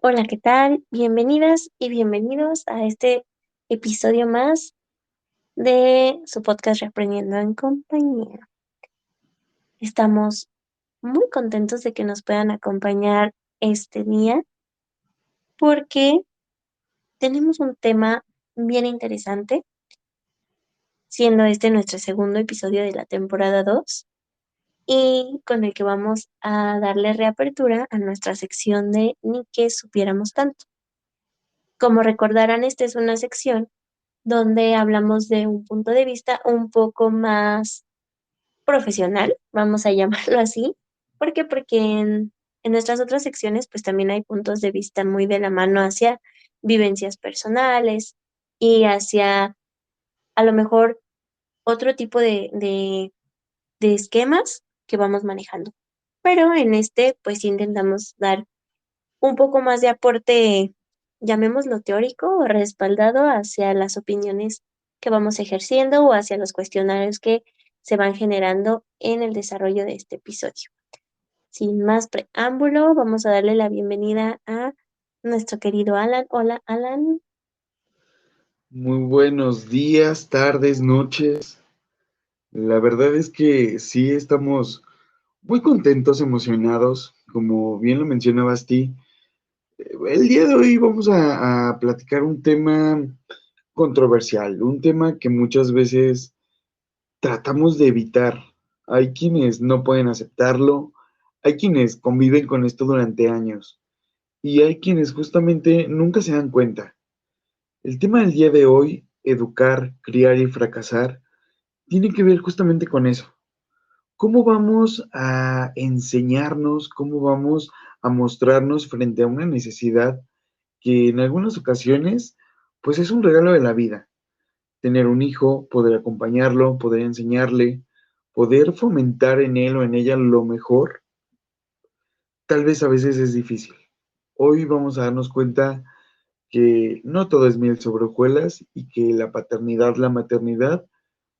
Hola, ¿qué tal? Bienvenidas y bienvenidos a este episodio más de su podcast Reaprendiendo en Compañía. Estamos muy contentos de que nos puedan acompañar este día porque tenemos un tema bien interesante, siendo este nuestro segundo episodio de la temporada 2 y con el que vamos a darle reapertura a nuestra sección de Ni que supiéramos tanto. Como recordarán, esta es una sección donde hablamos de un punto de vista un poco más profesional, vamos a llamarlo así. ¿Por qué? Porque en nuestras otras secciones, pues también hay puntos de vista muy de la mano hacia vivencias personales y hacia a lo mejor otro tipo de esquemas que vamos manejando. Pero en este, pues intentamos dar un poco más de aporte, llamémoslo teórico o respaldado hacia las opiniones que vamos ejerciendo o hacia los cuestionarios que se van generando en el desarrollo de este episodio. Sin más preámbulo, vamos a darle la bienvenida a nuestro querido Alan. Hola, Alan. Muy buenos días, tardes, noches. La verdad es que sí estamos muy contentos, emocionados, como bien lo mencionabas ti. El día de hoy vamos a platicar un tema controversial, un tema que muchas veces tratamos de evitar. Hay quienes no pueden aceptarlo, hay quienes conviven con esto durante años y hay quienes justamente nunca se dan cuenta. El tema del día de hoy, educar, criar y fracasar, tiene que ver justamente con eso. ¿Cómo vamos a enseñarnos, cómo vamos a mostrarnos frente a una necesidad que en algunas ocasiones, pues es un regalo de la vida? Tener un hijo, poder acompañarlo, poder enseñarle, poder fomentar en él o en ella lo mejor, tal vez a veces es difícil. Hoy vamos a darnos cuenta que no todo es miel sobre hojuelas y que la paternidad, la maternidad,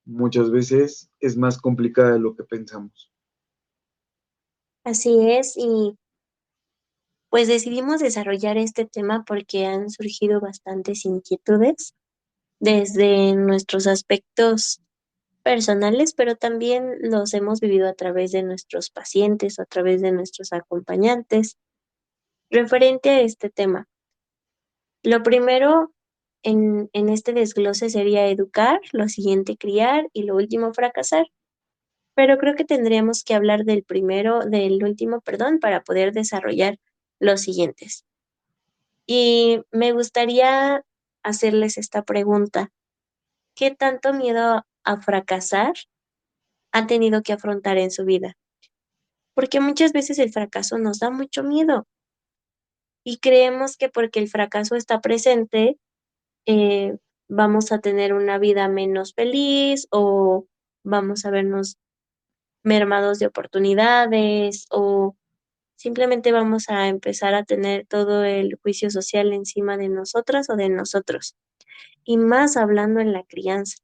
muchas veces es más complicada de lo que pensamos. Así es, y pues decidimos desarrollar este tema porque han surgido bastantes inquietudes desde nuestros aspectos personales, pero también los hemos vivido a través de nuestros pacientes o a través de nuestros acompañantes referente a este tema. Lo primero en este desglose sería educar, lo siguiente criar y lo último fracasar, pero creo que tendríamos que hablar del último, perdón, para poder desarrollar los siguientes. Y me gustaría hacerles esta pregunta: ¿qué tanto miedo a fracasar han tenido que afrontar en su vida? Porque muchas veces el fracaso nos da mucho miedo y creemos que porque el fracaso está presente, eh, vamos a tener una vida menos feliz o vamos a vernos mermados de oportunidades o simplemente vamos a empezar a tener todo el juicio social encima de nosotras o de nosotros. Y más hablando en la crianza.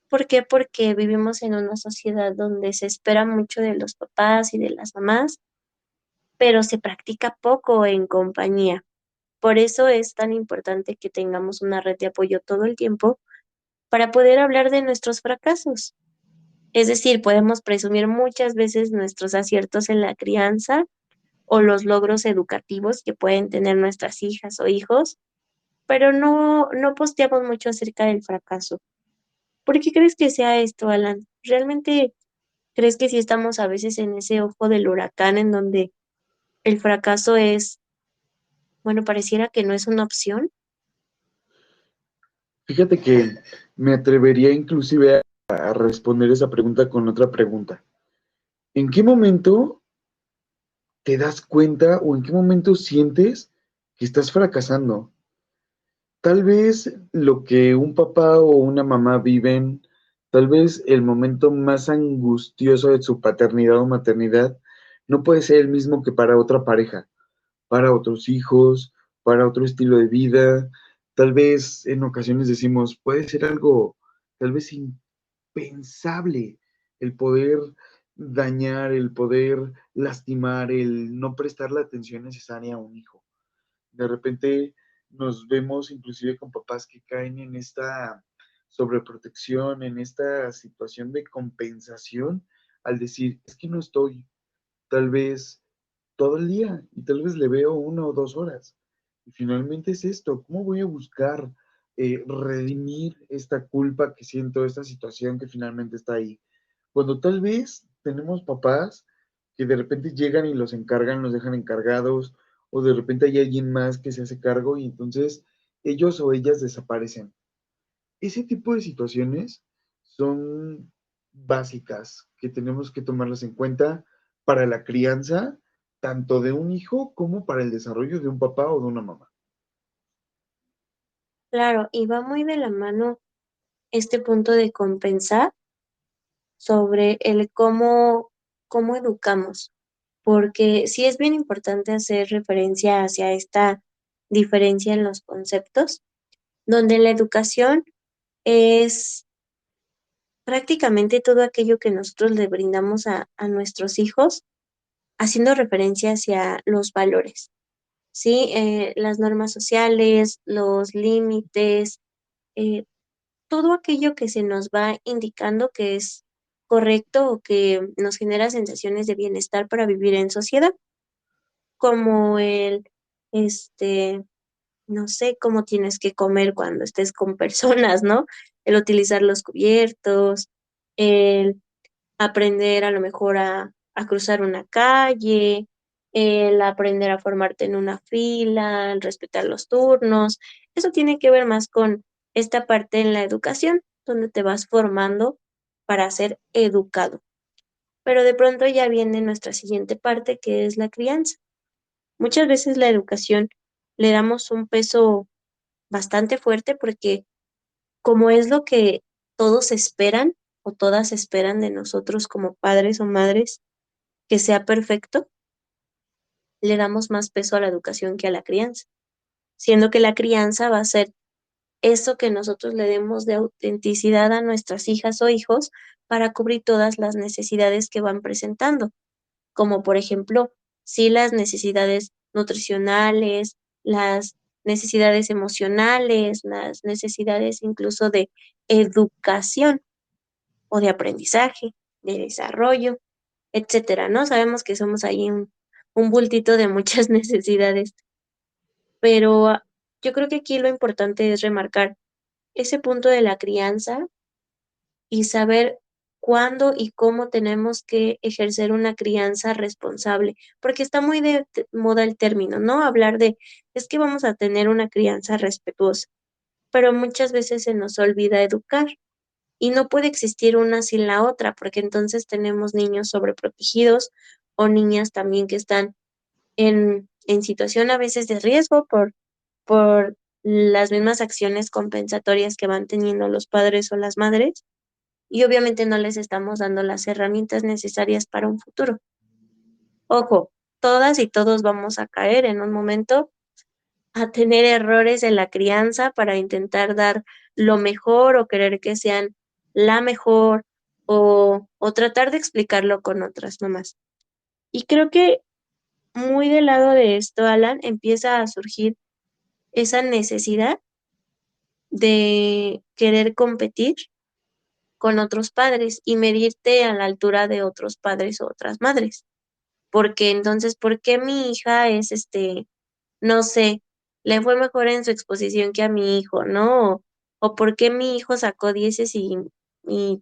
¿Por qué? Porque vivimos en una sociedad donde se espera mucho de los papás y de las mamás, pero se practica poco en compañía. Por eso es tan importante que tengamos una red de apoyo todo el tiempo para poder hablar de nuestros fracasos. Es decir, podemos presumir muchas veces nuestros aciertos en la crianza o los logros educativos que pueden tener nuestras hijas o hijos, pero no posteamos mucho acerca del fracaso. ¿Por qué crees que sea esto, Alan? ¿Realmente crees que si estamos a veces en ese ojo del huracán en donde el fracaso es, bueno, pareciera que no es una opción? Fíjate que me atrevería inclusive a responder esa pregunta con otra pregunta. ¿En qué momento te das cuenta o en qué momento sientes que estás fracasando? Tal vez lo que un papá o una mamá viven, tal vez el momento más angustioso de su paternidad o maternidad no puede ser el mismo que para otra pareja, para otros hijos, para otro estilo de vida. Tal vez en ocasiones decimos, puede ser algo tal vez impensable el poder dañar, el poder lastimar, el no prestar la atención necesaria a un hijo. De repente nos vemos inclusive con papás que caen en esta sobreprotección, en esta situación de compensación al decir, es que no estoy tal vez todo el día y tal vez le veo 1 o 2 horas. Y finalmente es esto, ¿cómo voy a buscar redimir esta culpa que siento, esta situación que finalmente está ahí? Cuando tal vez tenemos papás que de repente llegan y los encargan, los dejan encargados, o de repente hay alguien más que se hace cargo y entonces ellos o ellas desaparecen. Ese tipo de situaciones son básicas que tenemos que tomarlas en cuenta para la crianza, tanto de un hijo como para el desarrollo de un papá o de una mamá. Claro, y va muy de la mano este punto de compensar sobre el cómo educamos, porque sí es bien importante hacer referencia hacia esta diferencia en los conceptos, donde la educación es prácticamente todo aquello que nosotros le brindamos a nuestros hijos, haciendo referencia hacia los valores, ¿sí? Las normas sociales, los límites, eh, todo aquello que se nos va indicando que es correcto o que nos genera sensaciones de bienestar para vivir en sociedad, como este, no sé, cómo tienes que comer cuando estés con personas, ¿no? El utilizar los cubiertos, el aprender a lo mejor a cruzar una calle, el aprender a formarte en una fila, el respetar los turnos. Eso tiene que ver más con esta parte en la educación, donde te vas formando para ser educado. Pero de pronto ya viene nuestra siguiente parte, que es la crianza. Muchas veces la educación le damos un peso bastante fuerte porque como es lo que todos esperan o todas esperan de nosotros como padres o madres, que sea perfecto, le damos más peso a la educación que a la crianza, siendo que la crianza va a ser eso que nosotros le demos de autenticidad a nuestras hijas o hijos para cubrir todas las necesidades que van presentando, como por ejemplo, sí las necesidades nutricionales, las necesidades emocionales, las necesidades incluso de educación o de aprendizaje, de desarrollo, etcétera, ¿no? Sabemos que somos ahí un bultito de muchas necesidades, pero yo creo que aquí lo importante es remarcar ese punto de la crianza y saber cuándo y cómo tenemos que ejercer una crianza responsable, porque está muy de moda el término, ¿no? Hablar de, es que vamos a tener una crianza respetuosa, pero muchas veces se nos olvida educar. Y no puede existir una sin la otra, porque entonces tenemos niños sobreprotegidos o niñas también que están en situación a veces de riesgo por las mismas acciones compensatorias que van teniendo los padres o las madres, y obviamente no les estamos dando las herramientas necesarias para un futuro. Ojo, todas y todos vamos a caer en un momento a tener errores en la crianza para intentar dar lo mejor o querer que sean la mejor o tratar de explicarlo con otras mamás. Y creo que muy del lado de esto, Alan, empieza a surgir esa necesidad de querer competir con otros padres y medirte a la altura de otros padres o otras madres. Porque entonces, ¿por qué mi hija es no sé, le fue mejor en su exposición que a mi hijo, ¿no? O por qué mi hijo sacó dieces y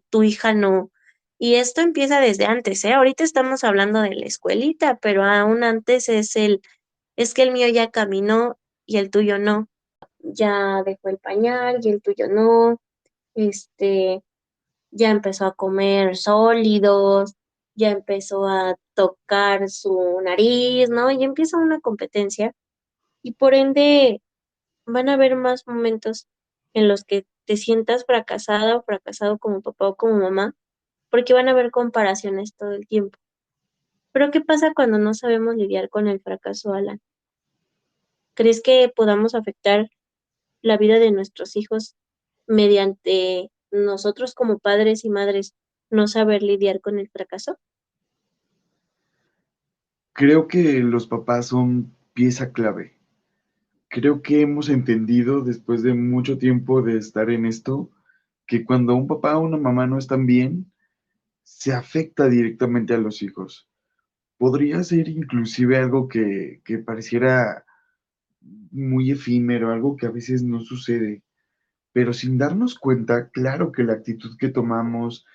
tu hija no? Y esto empieza desde antes, ¿eh? Ahorita estamos hablando de la escuelita, pero aún antes es que el mío ya caminó y el tuyo no, ya dejó el pañal y el tuyo no, este, ya empezó a comer sólidos, ya empezó a tocar su nariz, ¿no? Y empieza una competencia y por ende van a haber más momentos en los que te sientas fracasada o fracasado como papá o como mamá, porque van a haber comparaciones todo el tiempo. Pero ¿qué pasa cuando no sabemos lidiar con el fracaso, Alan? ¿Crees que podamos afectar la vida de nuestros hijos mediante nosotros como padres y madres no saber lidiar con el fracaso? Creo que los papás son pieza clave. creo que hemos entendido después de mucho tiempo de estar en esto, que cuando un papá o una mamá no están bien, se afecta directamente a los hijos. Podría ser inclusive algo que pareciera muy efímero, algo que a veces no sucede, pero sin darnos cuenta, claro que la actitud que tomamos,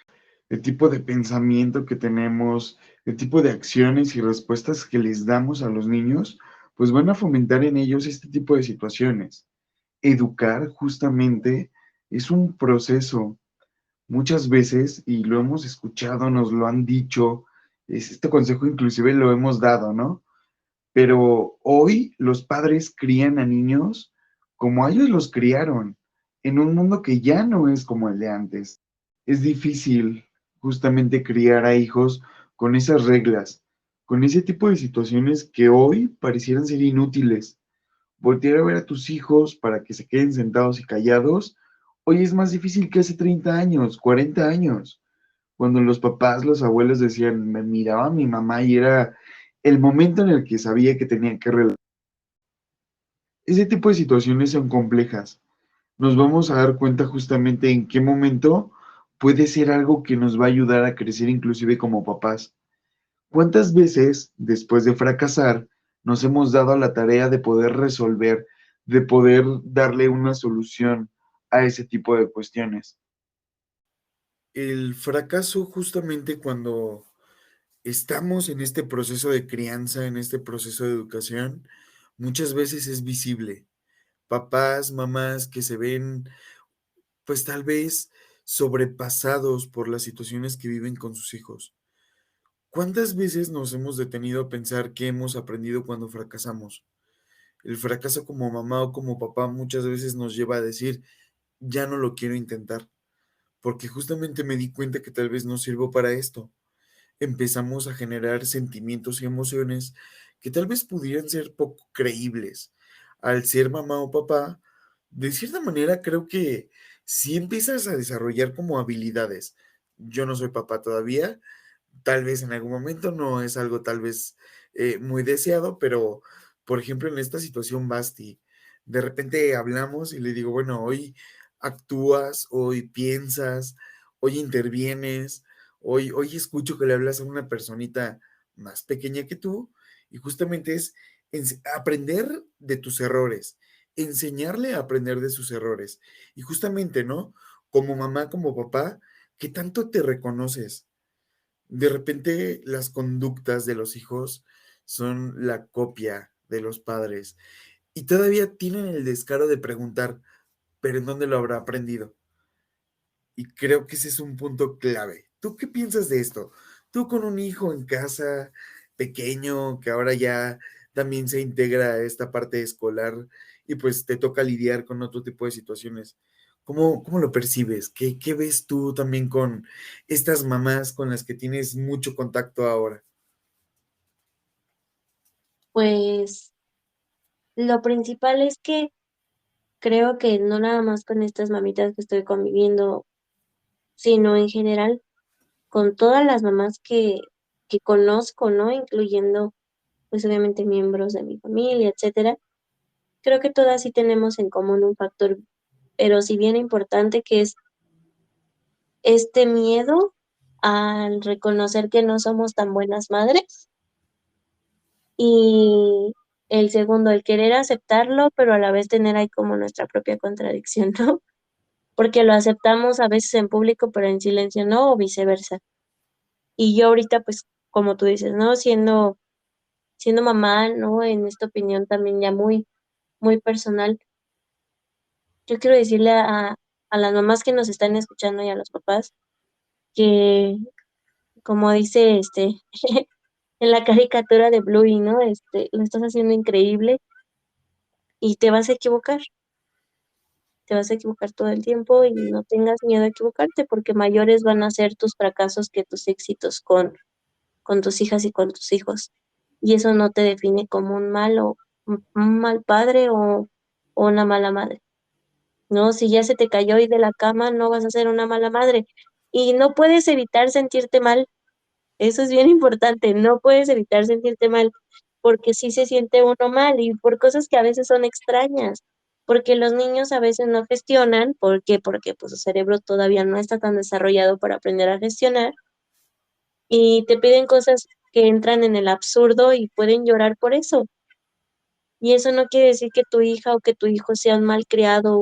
el tipo de pensamiento que tenemos, el tipo de acciones y respuestas que les damos a los niños, pues van a fomentar en ellos este tipo de situaciones. Educar justamente es un proceso. Muchas veces, y lo hemos escuchado, nos lo han dicho, este consejo inclusive lo hemos dado, ¿no? Pero hoy los padres crían a niños como ellos los criaron, en un mundo que ya no es como el de antes. Es difícil justamente criar a hijos con esas reglas, con ese tipo de situaciones que hoy parecieran ser inútiles. Voltear a ver a tus hijos para que se queden sentados y callados, hoy es más difícil que hace 30 años, 40 años, cuando los papás, los abuelos decían, me miraba a mi mamá y era el momento en el que sabía que tenía que relajar. Ese tipo de situaciones son complejas. Nos vamos a dar cuenta justamente en qué momento puede ser algo que nos va a ayudar a crecer inclusive como papás. ¿Cuántas veces, después de fracasar, nos hemos dado a la tarea de poder resolver, de poder darle una solución a ese tipo de cuestiones? El fracaso justamente cuando estamos en este proceso de crianza, en este proceso de educación, muchas veces es visible. Papás, mamás que se ven, pues tal vez sobrepasados por las situaciones que viven con sus hijos. ¿Cuántas veces nos hemos detenido a pensar qué hemos aprendido cuando fracasamos? El fracaso como mamá o como papá muchas veces nos lleva a decir, ya no lo quiero intentar, porque justamente me di cuenta que tal vez no sirvo para esto. Empezamos a generar sentimientos y emociones que tal vez pudieran ser poco creíbles. Al ser mamá o papá, de cierta manera creo que si empiezas a desarrollar como habilidades. Yo no soy papá todavía, tal vez en algún momento no es algo tal vez muy deseado, pero por ejemplo en esta situación Basti, de repente hablamos y le digo, bueno, hoy actúas, hoy piensas, hoy intervienes, hoy escucho que le hablas a una personita más pequeña que tú y justamente es aprender de tus errores, enseñarle a aprender de sus errores y justamente, ¿no? Como mamá, como papá, ¿qué tanto te reconoces? De repente las conductas de los hijos son la copia de los padres y todavía tienen el descaro de preguntar, ¿pero en dónde lo habrá aprendido? Y creo que ese es un punto clave. ¿Tú qué piensas de esto? Tú con un hijo en casa pequeño que ahora ya también se integra a esta parte escolar y pues te toca lidiar con otro tipo de situaciones. ¿Cómo lo percibes? ¿Qué ves tú también con estas mamás con las que tienes mucho contacto ahora? Pues lo principal es que creo que no nada más con estas mamitas que estoy conviviendo, sino en general con todas las mamás que conozco, ¿no? Incluyendo, pues obviamente miembros de mi familia, etcétera. Creo que todas sí tenemos en común un factor, pero si bien importante, que es este miedo al reconocer que no somos tan buenas madres. Y el segundo, el querer aceptarlo, pero a la vez tener ahí como nuestra propia contradicción, ¿no? Porque lo aceptamos a veces en público, pero en silencio no, o viceversa. Y yo ahorita, pues, como tú dices, ¿no? Siendo mamá, ¿no? En esta opinión también ya muy, muy personal, yo quiero decirle a las mamás que nos están escuchando y a los papás que, como dice en la caricatura de Bluey, ¿no? Lo estás haciendo increíble y te vas a equivocar todo el tiempo y no tengas miedo a equivocarte porque mayores van a ser tus fracasos que tus éxitos con tus hijas y con tus hijos. Y eso no te define como un mal padre o una mala madre. No, si ya se te cayó hoy de la cama, no vas a ser una mala madre. Y no puedes evitar sentirte mal. Eso es bien importante. No puedes evitar sentirte mal porque sí se siente uno mal y por cosas que a veces son extrañas, porque los niños a veces no gestionan, ¿por qué? Porque pues su cerebro todavía no está tan desarrollado para aprender a gestionar y te piden cosas que entran en el absurdo y pueden llorar por eso. Y eso no quiere decir que tu hija o que tu hijo sea un malcriado,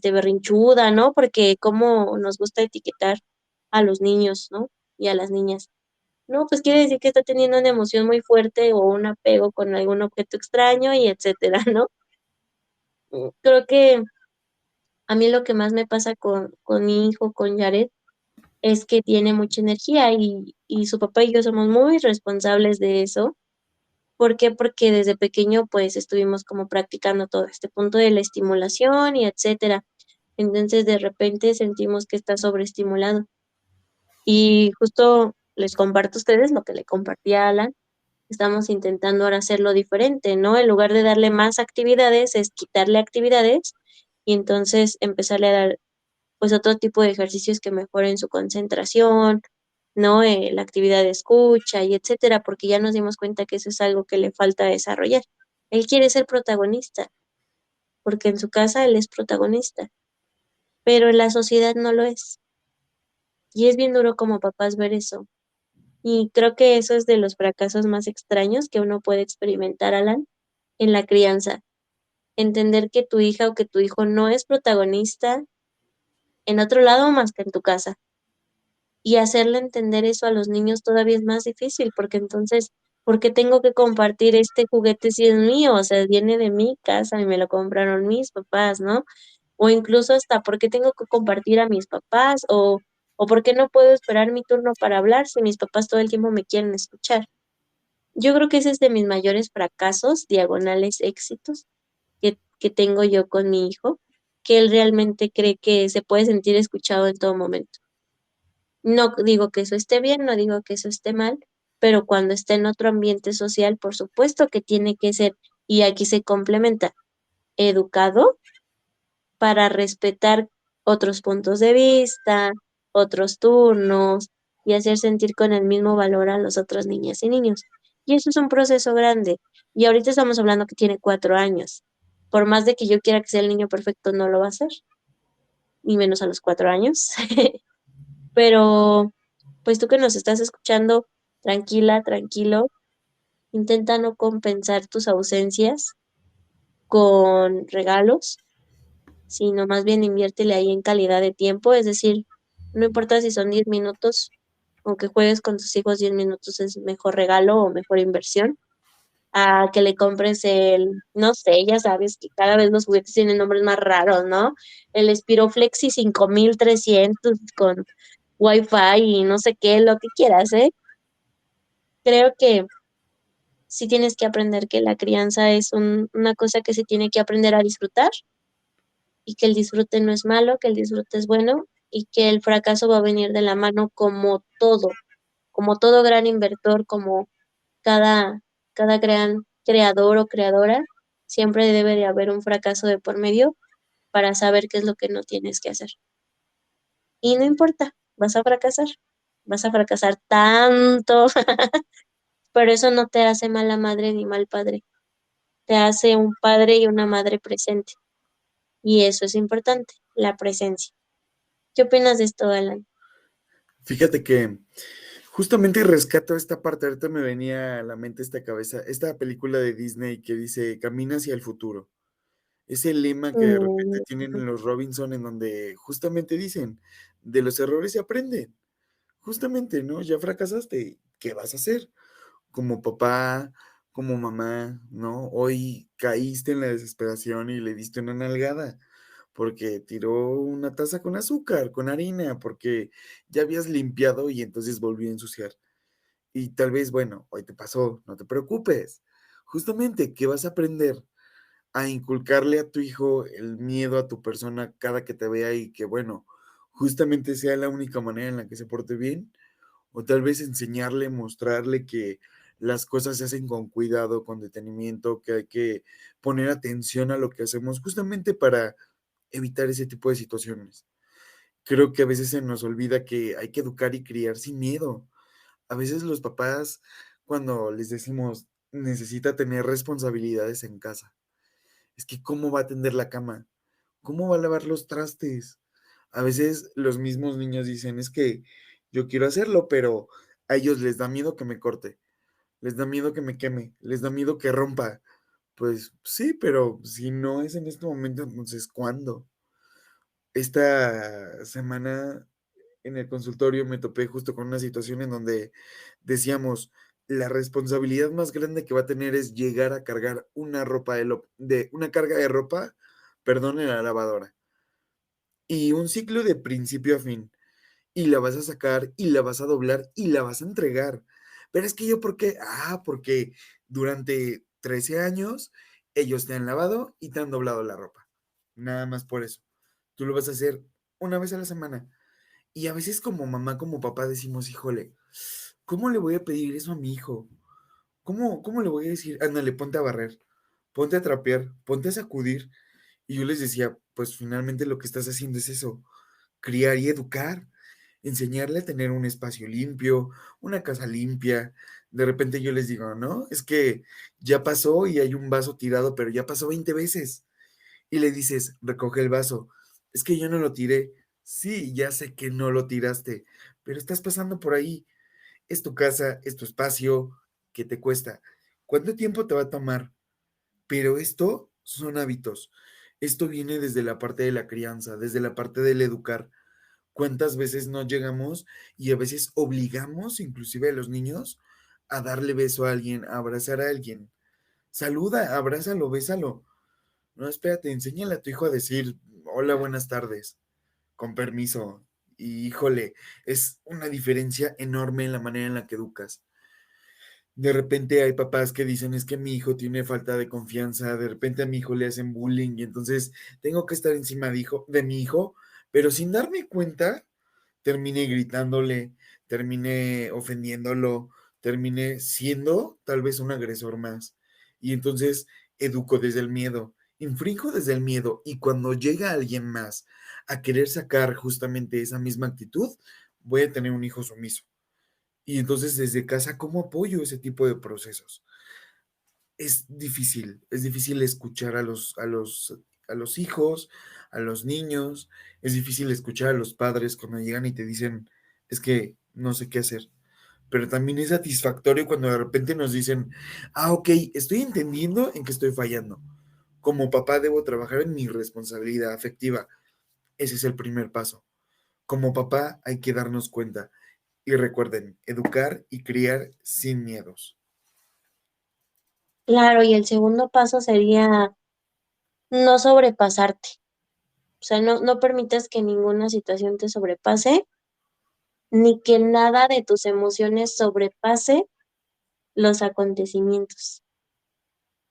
berrinchuda, ¿no? Porque como nos gusta etiquetar a los niños, ¿no? Y a las niñas. No, pues quiere decir que está teniendo una emoción muy fuerte o un apego con algún objeto extraño y etcétera, ¿no? Creo que a mí lo que más me pasa con mi hijo, con Yared, es que tiene mucha energía y su papá y yo somos muy responsables de eso. ¿Por qué? Porque desde pequeño, pues, estuvimos como practicando todo este punto de la estimulación y etcétera. Entonces, de repente sentimos que está sobreestimulado. Y justo les comparto a ustedes lo que le compartí a Alan. Estamos intentando ahora hacerlo diferente, ¿no? En lugar de darle más actividades, es quitarle actividades y entonces empezarle a dar, pues, otro tipo de ejercicios que mejoren su concentración, ¿no? La actividad de escucha y etcétera, porque ya nos dimos cuenta que eso es algo que le falta desarrollar. Él quiere ser protagonista, porque en su casa él es protagonista, pero en la sociedad no lo es. Y es bien duro como papás ver eso. Y creo que eso es de los fracasos más extraños que uno puede experimentar, Alan, en la crianza. Entender que tu hija o que tu hijo no es protagonista en otro lado más que en tu casa. Y hacerle entender eso a los niños todavía es más difícil, porque entonces, ¿por qué tengo que compartir este juguete si es mío? O sea, viene de mi casa y me lo compraron mis papás, ¿no? O incluso hasta, ¿por qué tengo que compartir a mis papás? O ¿por qué no puedo esperar mi turno para hablar si mis papás todo el tiempo me quieren escuchar? Yo creo que ese es de mis mayores fracasos, diagonales éxitos, que tengo yo con mi hijo, que él realmente cree que se puede sentir escuchado en todo momento. No digo que eso esté bien, no digo que eso esté mal, pero cuando está en otro ambiente social, por supuesto que tiene que ser, y aquí se complementa, educado para respetar otros puntos de vista, otros turnos y hacer sentir con el mismo valor a los otros niñas y niños. Y eso es un proceso grande. Y ahorita estamos hablando que tiene 4 años. Por más de que yo quiera que sea el niño perfecto, no lo va a ser, ni menos a los 4 años. Pero, pues tú que nos estás escuchando, tranquila, tranquilo, intenta no compensar tus ausencias con regalos, sino más bien inviértele ahí en calidad de tiempo, es decir, no importa si son 10 minutos, aunque juegues con tus hijos 10 minutos es mejor regalo o mejor inversión, a que le compres no sé, ya sabes que cada vez los juguetes tienen nombres más raros, ¿no? El Spiroflexi 5300 con Wi-Fi y no sé qué, lo que quieras, ¿eh? Creo que sí tienes que aprender que la crianza es una cosa que se tiene que aprender a disfrutar y que el disfrute no es malo, que el disfrute es bueno y que el fracaso va a venir de la mano como todo gran inversor, como cada, cada gran creador o creadora, siempre debe de haber un fracaso de por medio para saber qué es lo que no tienes que hacer. Y no importa, vas a fracasar tanto, pero eso no te hace mala madre ni mal padre, te hace un padre y una madre presente. Y eso es importante, la presencia. ¿Qué opinas de esto, Alan? Fíjate que justamente rescato esta parte, ahorita me venía a la mente esta película de Disney que dice Camina hacia el futuro. Ese lema que de repente Mm, tienen en los Robinson en donde justamente dicen, de los errores se aprende. Justamente, ¿no? Ya fracasaste, ¿qué vas a hacer? Como papá, como mamá, ¿no? Hoy caíste en la desesperación y le diste una nalgada porque tiró una taza con azúcar, con harina, porque ya habías limpiado y entonces volvió a ensuciar. Y tal vez, bueno, hoy te pasó, no te preocupes. Justamente, ¿qué vas a aprender? A inculcarle a tu hijo el miedo a tu persona cada que te vea y que, bueno, justamente sea la única manera en la que se porte bien, o tal vez enseñarle, mostrarle que las cosas se hacen con cuidado, con detenimiento, que hay que poner atención a lo que hacemos justamente para evitar ese tipo de situaciones. Creo que a veces se nos olvida que hay que educar y criar sin miedo. A veces los papás cuando les decimos, necesita tener responsabilidades en casa. Es que, ¿cómo va a tender la cama? ¿Cómo va a lavar los trastes? A veces los mismos niños dicen, es que yo quiero hacerlo, pero a ellos les da miedo que me corte, les da miedo que me queme, les da miedo que rompa. Pues sí, pero si no es en este momento, entonces ¿cuándo? Esta semana en el consultorio me topé justo con una situación en donde decíamos, la responsabilidad más grande que va a tener es llegar a cargar una ropa de una carga de ropa, perdón, en la lavadora. Y un ciclo de principio a fin. Y la vas a sacar, y la vas a doblar, y la vas a entregar. Pero es que yo, ¿por qué? Ah, porque durante 13 años ellos te han lavado y te han doblado la ropa. Nada más por eso. Tú lo vas a hacer una vez a la semana. Y a veces como mamá, como papá decimos, híjole, ¿cómo le voy a pedir eso a mi hijo? ¿Cómo le voy a decir, ándale, ponte a barrer, ponte a trapear, ponte a sacudir? Y yo les decía, pues finalmente lo que estás haciendo es eso, criar y educar, enseñarle a tener un espacio limpio, una casa limpia. De repente yo les digo, no, es que ya pasó y hay un vaso tirado, pero ya pasó 20 veces. Y le dices, recoge el vaso. Es que yo no lo tiré. Sí, ya sé que no lo tiraste, pero estás pasando por ahí. Es tu casa, es tu espacio, ¿qué te cuesta? ¿Cuánto tiempo te va a tomar? Pero esto son hábitos. Esto viene desde la parte de la crianza, desde la parte del educar. ¿Cuántas veces no llegamos y a veces obligamos inclusive a los niños a darle beso a alguien, a abrazar a alguien? Saluda, abrázalo, bésalo. No, espérate, enséñale a tu hijo a decir hola, buenas tardes, con permiso. Y híjole, es una diferencia enorme en la manera en la que educas. De repente hay papás que dicen es que mi hijo tiene falta de confianza, de repente a mi hijo le hacen bullying y entonces tengo que estar encima de mi hijo, pero sin darme cuenta, terminé gritándole, terminé ofendiéndolo, terminé siendo tal vez un agresor más. Y entonces educo desde el miedo, infrinjo desde el miedo y cuando llega alguien más a querer sacar justamente esa misma actitud, voy a tener un hijo sumiso. Y entonces desde casa, ¿cómo apoyo ese tipo de procesos? Es difícil escuchar a los hijos, a los niños, es difícil escuchar a los padres cuando llegan y te dicen, es que no sé qué hacer. Pero también es satisfactorio cuando de repente nos dicen, ah, ok, estoy entendiendo en qué estoy fallando. Como papá debo trabajar en mi responsabilidad afectiva. Ese es el primer paso. Como papá hay que darnos cuenta. Y recuerden, educar y criar sin miedos. Claro, y el segundo paso sería no sobrepasarte. O sea, no permitas que ninguna situación te sobrepase, ni que nada de tus emociones sobrepase los acontecimientos.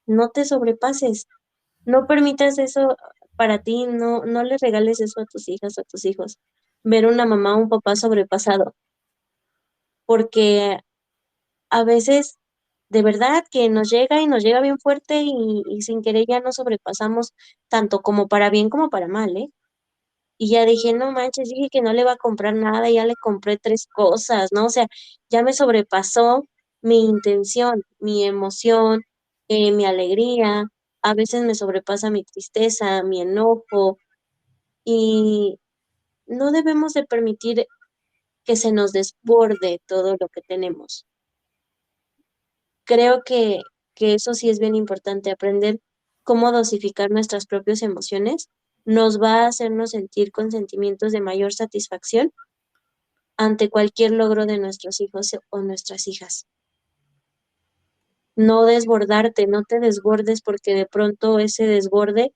No te sobrepases. No permitas eso para ti, no le regales eso a tus hijas o a tus hijos. Ver una mamá o un papá sobrepasado, porque a veces de verdad que nos llega y nos llega bien fuerte y sin querer ya nos sobrepasamos tanto como para bien como para mal, ¿eh? Y ya dije, no manches, dije que no le iba a comprar nada, y ya le compré tres cosas, ¿no? O sea, ya me sobrepasó mi intención, mi emoción, mi alegría, a veces me sobrepasa mi tristeza, mi enojo, y no debemos de permitir que se nos desborde todo lo que tenemos. Creo que eso sí es bien importante, aprender cómo dosificar nuestras propias emociones, nos va a hacernos sentir con sentimientos de mayor satisfacción ante cualquier logro de nuestros hijos o nuestras hijas. No desbordarte, no te desbordes porque de pronto ese desborde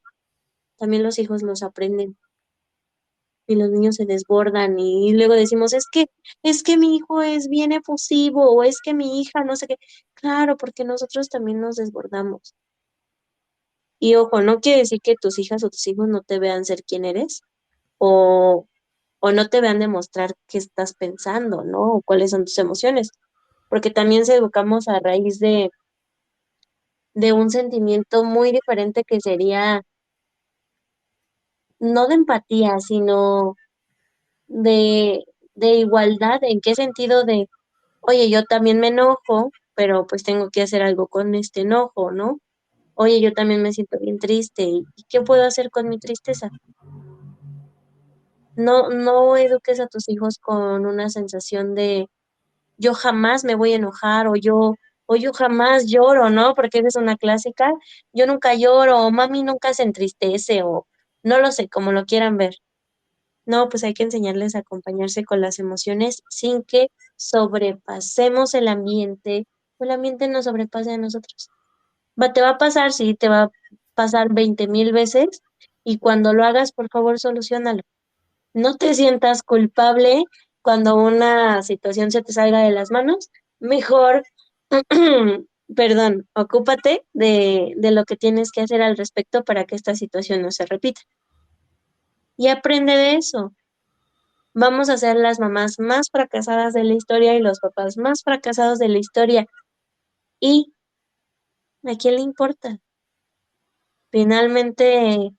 también los hijos los aprenden y los niños se desbordan y luego decimos, es que mi hijo es bien efusivo o es que mi hija no sé qué. Claro, porque nosotros también nos desbordamos. Y ojo, no quiere decir que tus hijas o tus hijos no te vean ser quien eres o, o no te vean demostrar qué estás pensando, ¿no? O cuáles son tus emociones, porque también se educamos a raíz de un sentimiento muy diferente que sería no de empatía, sino de, de igualdad. ¿En qué sentido de, oye, yo también me enojo, pero pues tengo que hacer algo con este enojo, ¿no? Oye, yo también me siento bien triste, ¿y qué puedo hacer con mi tristeza? No eduques a tus hijos con una sensación de yo jamás me voy a enojar o yo jamás lloro, ¿no? Porque esa es una clásica, yo nunca lloro, o mami nunca se entristece, o no lo sé, como lo quieran ver. No, pues hay que enseñarles a acompañarse con las emociones sin que sobrepasemos el ambiente, o el ambiente nos sobrepase a nosotros. Te va a pasar, sí, te va a pasar 20,000 veces, y cuando lo hagas, por favor, soluciónalo. No te sientas culpable cuando una situación se te salga de las manos, mejor, perdón, ocúpate de lo que tienes que hacer al respecto para que esta situación no se repita. Y aprende de eso. Vamos a ser las mamás más fracasadas de la historia y los papás más fracasados de la historia. ¿Y a quién le importa? Finalmente,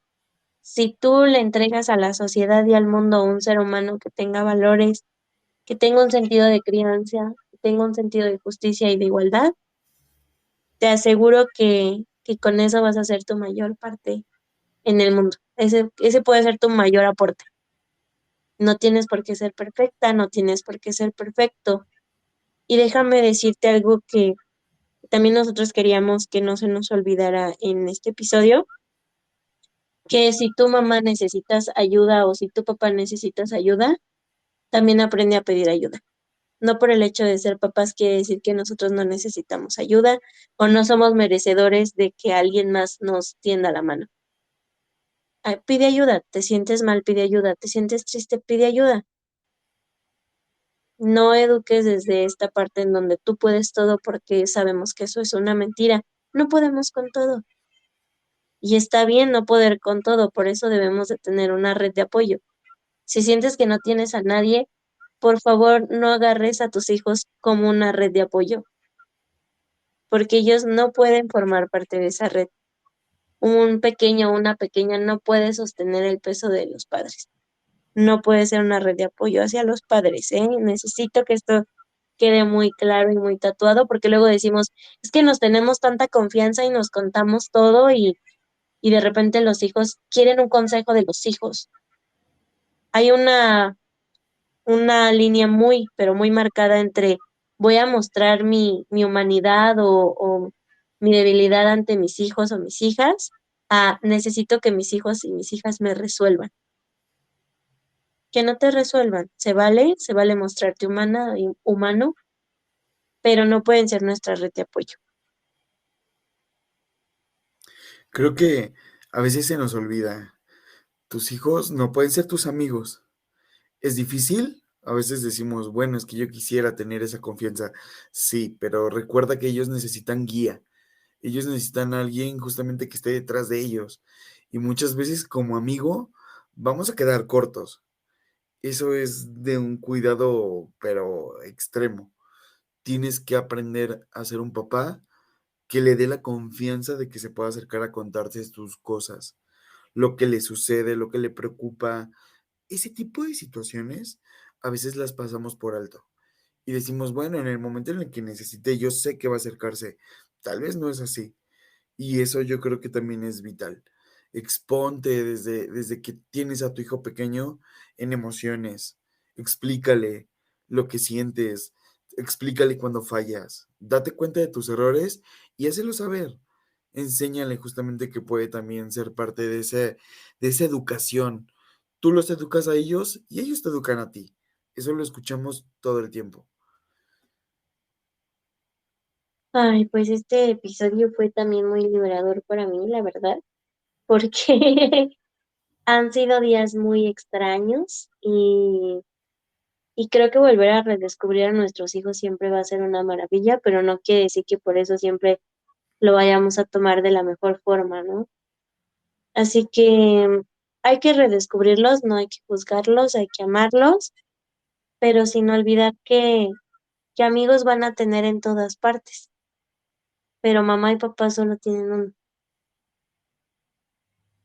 si tú le entregas a la sociedad y al mundo un ser humano que tenga valores, que tenga un sentido de crianza, que tenga un sentido de justicia y de igualdad, te aseguro que con eso vas a hacer tu mayor parte en el mundo. Ese puede ser tu mayor aporte. No tienes por qué ser perfecta, no tienes por qué ser perfecto. Y déjame decirte algo que también nosotros queríamos que no se nos olvidara en este episodio, que si tu mamá necesitas ayuda o si tu papá necesitas ayuda, también aprende a pedir ayuda. No por el hecho de ser papás quiere decir que nosotros no necesitamos ayuda o no somos merecedores de que alguien más nos tienda la mano. Pide ayuda, te sientes mal, pide ayuda, te sientes triste, pide ayuda. No eduques desde esta parte en donde tú puedes todo porque sabemos que eso es una mentira. No podemos con todo. Y está bien no poder con todo, por eso debemos de tener una red de apoyo. Si sientes que no tienes a nadie, por favor no agarres a tus hijos como una red de apoyo, porque ellos no pueden formar parte de esa red. Un pequeño o una pequeña no puede sostener el peso de los padres. No puede ser una red de apoyo hacia los padres, ¿eh? Necesito que esto quede muy claro y muy tatuado, porque luego decimos, es que nos tenemos tanta confianza y nos contamos todo y de repente los hijos quieren un consejo de los hijos. Hay una línea muy, pero muy marcada entre voy a mostrar mi humanidad o mi debilidad ante mis hijos o mis hijas, a necesito que mis hijos y mis hijas me resuelvan. Que no te resuelvan, se vale mostrarte humana y humano, pero no pueden ser nuestra red de apoyo. Creo que a veces se nos olvida, tus hijos no pueden ser tus amigos. ¿Es difícil? A veces decimos, bueno, es que yo quisiera tener esa confianza. Sí, pero recuerda que ellos necesitan guía. Ellos necesitan a alguien justamente que esté detrás de ellos. Y muchas veces como amigo vamos a quedar cortos. Eso es de un cuidado, pero extremo. Tienes que aprender a ser un papá que le dé la confianza de que se pueda acercar a contarte tus cosas, lo que le sucede, lo que le preocupa. Ese tipo de situaciones a veces las pasamos por alto y decimos, bueno, en el momento en el que necesite, yo sé que va a acercarse. Tal vez no es así. Y eso yo creo que también es vital. Exponte desde que tienes a tu hijo pequeño en emociones. Explícale lo que sientes. Explícale cuando fallas. Date cuenta de tus errores y hácelo saber. Enséñale justamente que puede también ser parte de esa educación. Tú los educas a ellos y ellos te educan a ti. Eso lo escuchamos todo el tiempo. Ay, pues este episodio fue también muy liberador para mí, la verdad, porque han sido días muy extraños y creo que volver a redescubrir a nuestros hijos siempre va a ser una maravilla, pero no quiere decir que por eso siempre lo vayamos a tomar de la mejor forma, ¿no? Así que hay que redescubrirlos, no hay que juzgarlos, hay que amarlos, pero sin olvidar que amigos van a tener en todas partes, pero mamá y papá solo tienen uno.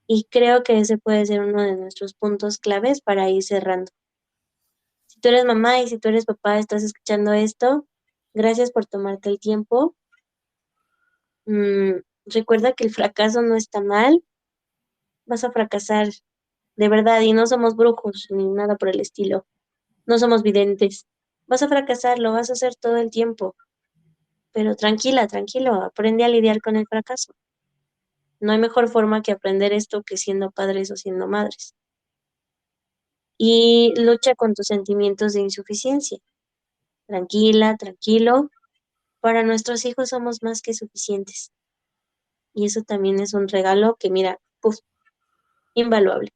Y creo que ese puede ser uno de nuestros puntos claves para ir cerrando. Si tú eres mamá y si tú eres papá, estás escuchando esto, Gracias por tomarte el tiempo. Mm, recuerda que el fracaso no está mal. Vas a fracasar de verdad y no somos brujos ni nada por el estilo. No somos videntes. Vas a fracasar, lo vas a hacer todo el tiempo. Pero tranquila, tranquilo, aprende a lidiar con el fracaso. No hay mejor forma que aprender esto que siendo padres o siendo madres. Y lucha con tus sentimientos de insuficiencia. Tranquila, tranquilo. Para nuestros hijos somos más que suficientes. Y eso también es un regalo que, mira, puf, invaluable.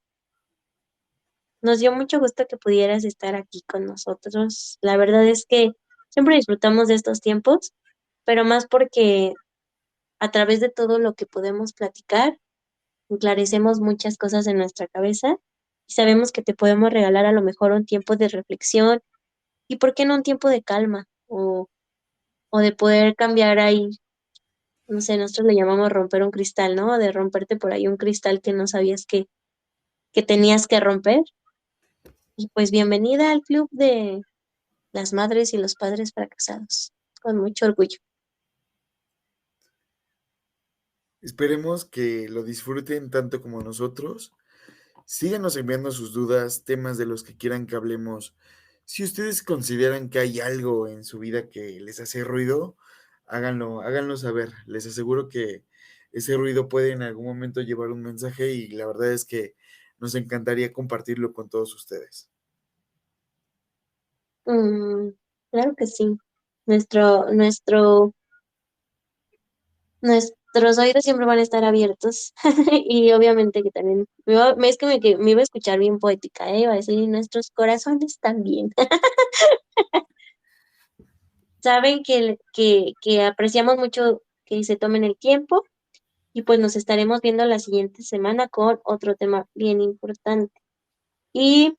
Nos dio mucho gusto que pudieras estar aquí con nosotros. La verdad es que siempre disfrutamos de estos tiempos, pero más porque a través de todo lo que podemos platicar, esclarecemos muchas cosas en nuestra cabeza y sabemos que te podemos regalar a lo mejor un tiempo de reflexión y por qué no un tiempo de calma o de poder cambiar ahí, no sé, nosotros le llamamos romper un cristal, ¿no? De romperte por ahí un cristal que no sabías que tenías que romper. Y pues bienvenida al club de las madres y los padres fracasados, con mucho orgullo. Esperemos que lo disfruten tanto como nosotros. Síganos enviando sus dudas, temas de los que quieran que hablemos. Si ustedes consideran que hay algo en su vida que les hace ruido, háganlo saber. Les aseguro que ese ruido puede en algún momento llevar un mensaje y la verdad es que nos encantaría compartirlo con todos ustedes. Mm, claro que sí. Nuestro, nuestro, nuestros oídos siempre van a estar abiertos. Y obviamente que también, es que me iba a escuchar bien poética, ¿eh? Iba a decir, "Y nuestros corazones también". Saben que apreciamos mucho que se tomen el tiempo y pues nos estaremos viendo la siguiente semana con otro tema bien importante. Y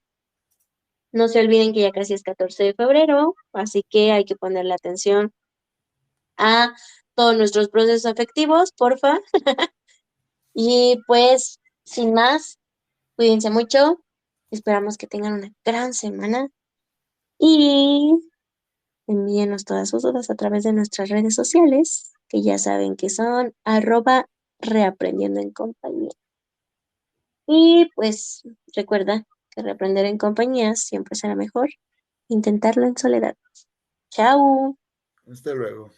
no se olviden que ya casi es 14 de febrero, así que hay que ponerle atención a todos nuestros procesos afectivos, porfa. Y pues, sin más, cuídense mucho. Esperamos que tengan una gran semana y envíenos todas sus dudas a través de nuestras redes sociales, que ya saben que son @reaprendiendo en compañía. Y pues recuerda que reaprender en compañía siempre será mejor intentarlo en soledad. Chao. Hasta luego.